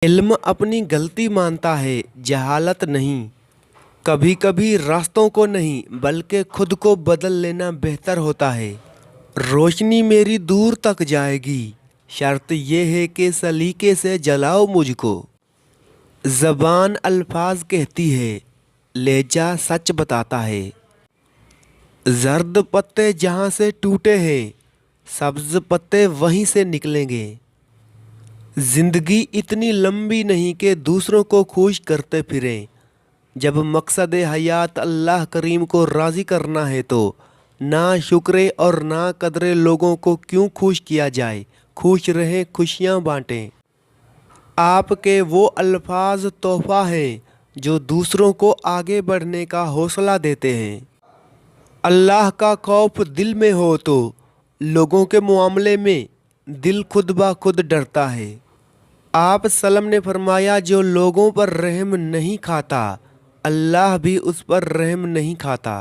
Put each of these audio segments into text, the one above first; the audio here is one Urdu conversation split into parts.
علم اپنی غلطی مانتا ہے، جہالت نہیں۔ کبھی کبھی راستوں کو نہیں بلکہ خود کو بدل لینا بہتر ہوتا ہے۔ روشنی میری دور تک جائے گی، شرط یہ ہے کہ سلیقے سے جلاؤ مجھ کو۔ زبان الفاظ کہتی ہے، لہجہ سچ بتاتا ہے۔ زرد پتے جہاں سے ٹوٹے ہیں، سبز پتے وہیں سے نکلیں گے۔ زندگی اتنی لمبی نہیں کہ دوسروں کو خوش کرتے پھریں۔ جب مقصد حیات اللہ کریم کو راضی کرنا ہے تو نہ شکرے اور نہ قدرے لوگوں کو کیوں خوش کیا جائے، خوش رہیں، خوشیاں بانٹیں۔ آپ کے وہ الفاظ تحفہ ہیں جو دوسروں کو آگے بڑھنے کا حوصلہ دیتے ہیں۔ اللہ کا خوف دل میں ہو تو لوگوں کے معاملے میں دل خود بخود ڈرتا ہے۔ آپ سلم نے فرمایا، جو لوگوں پر رحم نہیں کھاتا اللہ بھی اس پر رحم نہیں کھاتا۔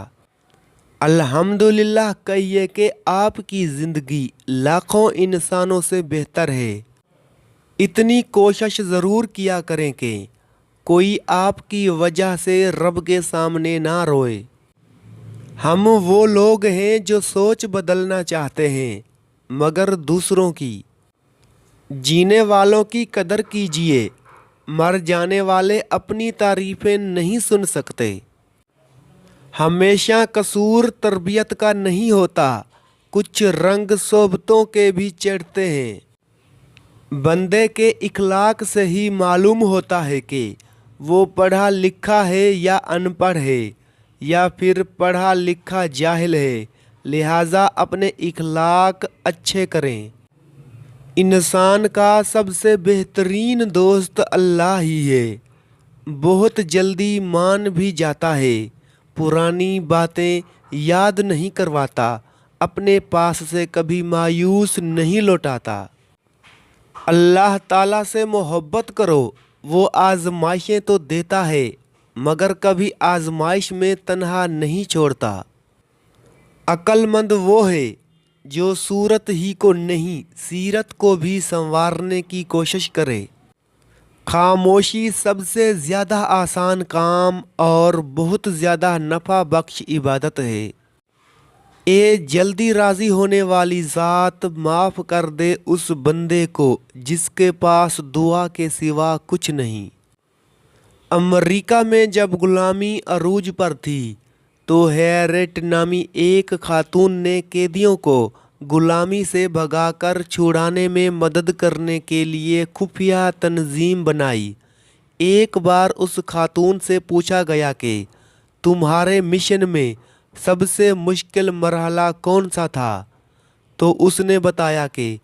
الحمدللہ کہیے کہ آپ کی زندگی لاکھوں انسانوں سے بہتر ہے۔ اتنی کوشش ضرور کیا کریں کہ کوئی آپ کی وجہ سے رب کے سامنے نہ روئے۔ ہم وہ لوگ ہیں جو سوچ بدلنا چاہتے ہیں مگر دوسروں کی۔ جینے والوں کی قدر کیجیے، مر جانے والے اپنی تعریفیں نہیں سن سکتے۔ ہمیشہ قصور تربیت کا نہیں ہوتا، کچھ رنگ صحبتوں کے بھی چڑھتے ہیں۔ بندے کے اخلاق سے ہی معلوم ہوتا ہے کہ وہ پڑھا لکھا ہے یا ان پڑھ ہے، یا پھر پڑھا لکھا جاہل ہے، لہٰذا اپنے اخلاق اچھے کریں۔ انسان کا سب سے بہترین دوست اللہ ہی ہے۔ بہت جلدی مان بھی جاتا ہے، پرانی باتیں یاد نہیں کرواتا، اپنے پاس سے کبھی مایوس نہیں لوٹاتا۔ اللہ تعالیٰ سے محبت کرو، وہ آزمائشیں تو دیتا ہے مگر کبھی آزمائش میں تنہا نہیں چھوڑتا۔ عقل مند وہ ہے جو صورت ہی کو نہیں سیرت کو بھی سنوارنے کی کوشش کرے۔ خاموشی سب سے زیادہ آسان کام اور بہت زیادہ نفع بخش عبادت ہے۔ اے جلدی راضی ہونے والی ذات، معاف کر دے اس بندے کو جس کے پاس دعا کے سوا کچھ نہیں۔ امریکہ میں جب غلامی عروج پر تھی تو ہیریٹ نامی ایک خاتون نے قیدیوں کو غلامی سے بھگا کر چھڑانے میں مدد کرنے کے لیے خفیہ تنظیم بنائی۔ ایک بار اس خاتون سے پوچھا گیا کہ تمہارے مشن میں سب سے مشکل مرحلہ کون سا تھا؟ تو اس نے بتایا کہ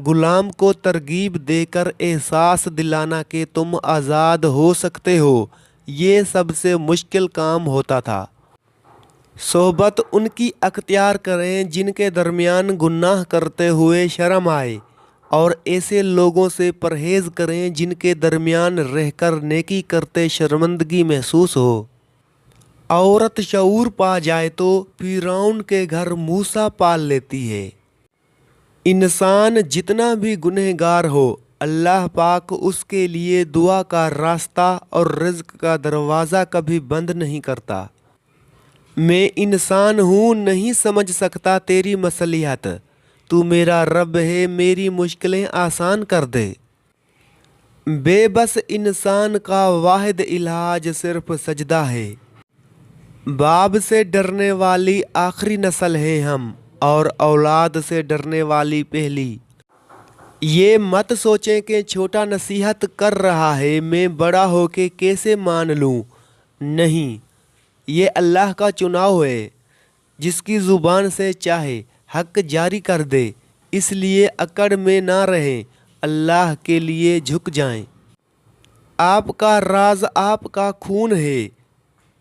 غلام کو ترغیب دے کر احساس دلانا کہ تم آزاد ہو سکتے ہو، یہ سب سے مشکل کام ہوتا تھا۔ صحبت ان کی اختیار کریں جن کے درمیان گناہ کرتے ہوئے شرم آئے، اور ایسے لوگوں سے پرہیز کریں جن کے درمیان رہ کر نیکی کرتے شرمندگی محسوس ہو۔ عورت شعور پا جائے تو فرعون کے گھر موسیٰ پال لیتی ہے۔ انسان جتنا بھی گنہگار ہو، اللہ پاک اس کے لیے دعا کا راستہ اور رزق کا دروازہ کبھی بند نہیں کرتا۔ میں انسان ہوں، نہیں سمجھ سکتا تیری مصلحت، تو میرا رب ہے، میری مشکلیں آسان کر دے۔ بے بس انسان کا واحد علاج صرف سجدہ ہے۔ باپ سے ڈرنے والی آخری نسل ہیں ہم، اور اولاد سے ڈرنے والی پہلی۔ یہ مت سوچیں کہ چھوٹا نصیحت کر رہا ہے میں بڑا ہو کے کیسے مان لوں، نہیں، یہ اللہ کا چناؤ ہے، جس کی زبان سے چاہے حق جاری کر دے، اس لیے اکڑ میں نہ رہیں، اللہ کے لیے جھک جائیں۔ آپ کا راز آپ کا خون ہے،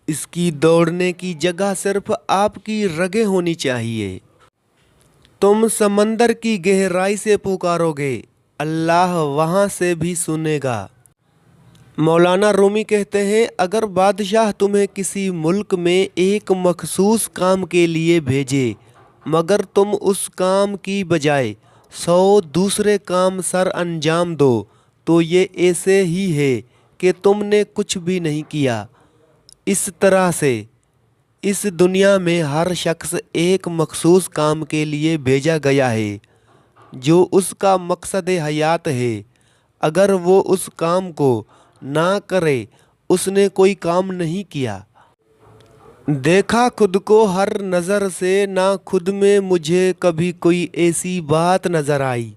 اس کی دوڑنے کی جگہ صرف آپ کی رگیں ہونی چاہیے۔ تم سمندر کی گہرائی سے پکارو گے، اللہ وہاں سے بھی سنے گا۔ مولانا رومی کہتے ہیں، اگر بادشاہ تمہیں کسی ملک میں ایک مخصوص کام کے لیے بھیجے مگر تم اس کام کی بجائے 100 دوسرے کام سر انجام دو تو یہ ایسے ہی ہے کہ تم نے کچھ بھی نہیں کیا۔ اس طرح سے اس دنیا میں ہر شخص ایک مخصوص کام کے لیے بھیجا گیا ہے جو اس کا مقصد حیات ہے۔ اگر وہ اس کام کو نہ کرے اس نے کوئی کام نہیں کیا۔ دیکھا خود کو ہر نظر سے، نہ خود میں مجھے کبھی کوئی ایسی بات نظر آئی۔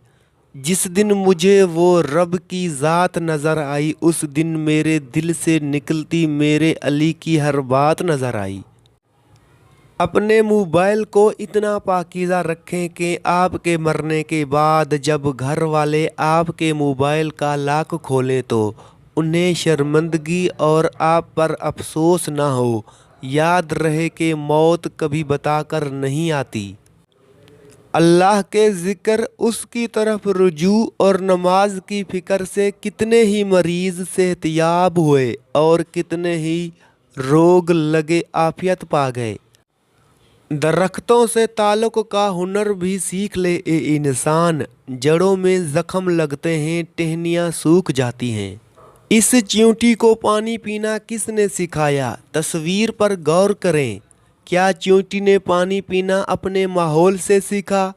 جس دن مجھے وہ رب کی ذات نظر آئی اس دن میرے دل سے نکلتی میرے علی کی ہر بات نظر آئی۔ اپنے موبائل کو اتنا پاکیزہ رکھیں کہ آپ کے مرنے کے بعد جب گھر والے آپ کے موبائل کا لاک کھولیں تو انہیں شرمندگی اور آپ پر افسوس نہ ہو۔ یاد رہے کہ موت کبھی بتا کر نہیں آتی۔ اللہ کے ذکر، اس کی طرف رجوع اور نماز کی فکر سے کتنے ہی مریض صحت یاب ہوئے اور کتنے ہی روگ لگے عافیت پا گئے۔ درختوں سے تعلق کا ہنر بھی سیکھ لے اے انسان، جڑوں میں زخم لگتے ہیں ٹہنیاں سوکھ جاتی ہیں۔ اس چیونٹی کو پانی پینا کس نے سکھایا؟ تصویر پر غور کریں۔ کیا چیونٹی نے پانی پینا اپنے ماحول سے سیکھا؟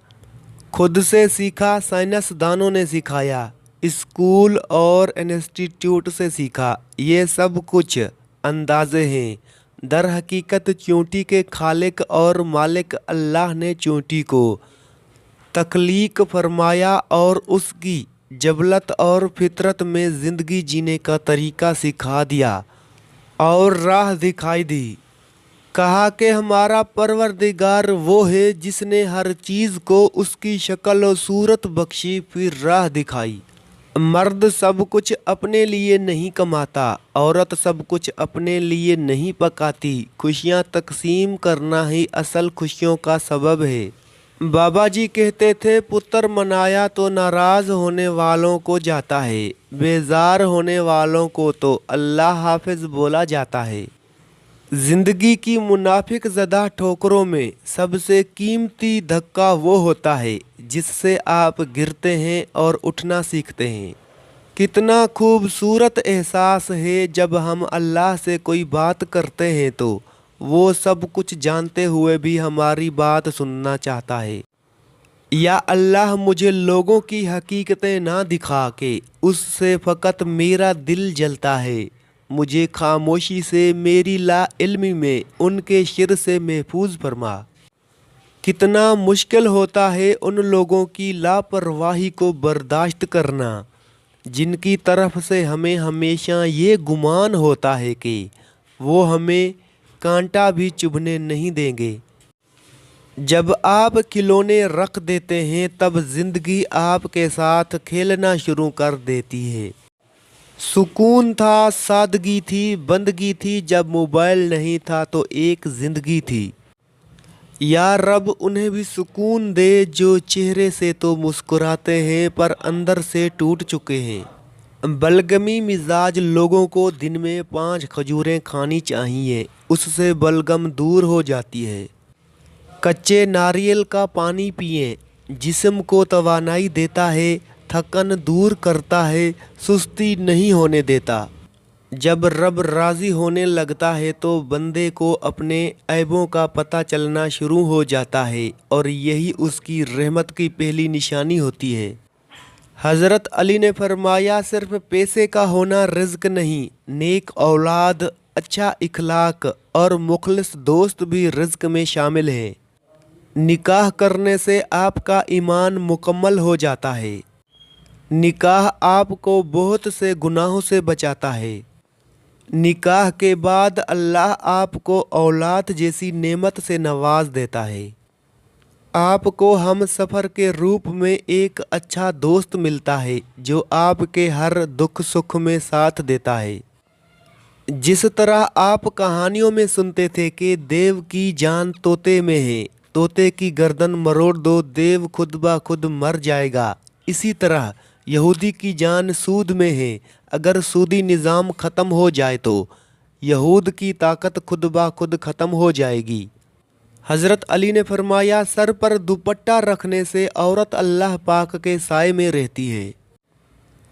خود سے سیکھا؟ سائنس دانوں نے سکھایا؟ اسکول اور انسٹیٹیوٹ سے سیکھا؟ یہ سب کچھ اندازے ہیں۔ در حقیقت چیونٹی کے خالق اور مالک اللہ نے چیونٹی کو تخلیق فرمایا اور اس کی جبلت اور فطرت میں زندگی جینے کا طریقہ سکھا دیا اور راہ دکھائی دی۔ کہا کہ ہمارا پروردگار وہ ہے جس نے ہر چیز کو اس کی شکل و صورت بخشی پھر راہ دکھائی۔ مرد سب کچھ اپنے لیے نہیں کماتا، عورت سب کچھ اپنے لیے نہیں پکاتی۔ خوشیاں تقسیم کرنا ہی اصل خوشیوں کا سبب ہے۔ بابا جی کہتے تھے پتر منایا تو ناراض ہونے والوں کو جاتا ہے، بیزار ہونے والوں کو تو اللہ حافظ بولا جاتا ہے۔ زندگی کی منافق زدہ ٹھوکروں میں سب سے قیمتی دھکا وہ ہوتا ہے جس سے آپ گرتے ہیں اور اٹھنا سیکھتے ہیں۔ کتنا خوبصورت احساس ہے جب ہم اللہ سے کوئی بات کرتے ہیں تو وہ سب کچھ جانتے ہوئے بھی ہماری بات سننا چاہتا ہے۔ یا اللہ مجھے لوگوں کی حقیقتیں نہ دکھا کہ اس سے فقط میرا دل جلتا ہے۔ مجھے خاموشی سے میری لا علمی میں ان کے شر سے محفوظ فرما۔ کتنا مشکل ہوتا ہے ان لوگوں کی لاپرواہی کو برداشت کرنا جن کی طرف سے ہمیں ہمیشہ یہ گمان ہوتا ہے کہ وہ ہمیں کانٹا بھی چبھنے نہیں دیں گے۔ جب آپ کھلونے رکھ دیتے ہیں تب زندگی آپ کے ساتھ کھیلنا شروع کر دیتی ہے۔ سکون تھا، سادگی تھی، بندگی تھی، جب موبائل نہیں تھا تو ایک زندگی تھی۔ یا رب انہیں بھی سکون دے جو چہرے سے تو مسکراتے ہیں پر اندر سے ٹوٹ چکے ہیں۔ بلغمی مزاج لوگوں کو دن میں 5 کھجوریں کھانی چاہیے، اس سے بلغم دور ہو جاتی ہے۔ کچے ناریل کا پانی پئیں، جسم کو توانائی دیتا ہے، تھکن دور کرتا ہے، سستی نہیں ہونے دیتا۔ جب رب راضی ہونے لگتا ہے تو بندے کو اپنے عیبوں کا پتہ چلنا شروع ہو جاتا ہے اور یہی اس کی رحمت کی پہلی نشانی ہوتی ہے۔ حضرت علی نے فرمایا صرف پیسے کا ہونا رزق نہیں، نیک اولاد، اچھا اخلاق اور مخلص دوست بھی رزق میں شامل ہیں۔ نکاح کرنے سے آپ کا ایمان مکمل ہو جاتا ہے۔ نکاح آپ کو بہت سے گناہوں سے بچاتا ہے۔ نکاح کے بعد اللہ آپ کو اولاد جیسی نعمت سے نواز دیتا ہے۔ آپ کو ہم سفر کے روپ میں ایک اچھا دوست ملتا ہے جو آپ کے ہر دکھ سکھ میں ساتھ دیتا ہے۔ جس طرح آپ کہانیوں میں سنتے تھے کہ دیو کی جان طوطے میں ہے، طوطے کی گردن مروڑ دو دیو خود بخود مر جائے گا، اسی طرح یہودی کی جان سود میں ہے، اگر سودی نظام ختم ہو جائے تو یہود کی طاقت خود بخود ختم ہو جائے گی۔ حضرت علی نے فرمایا سر پر دوپٹہ رکھنے سے عورت اللہ پاک کے سائے میں رہتی ہے۔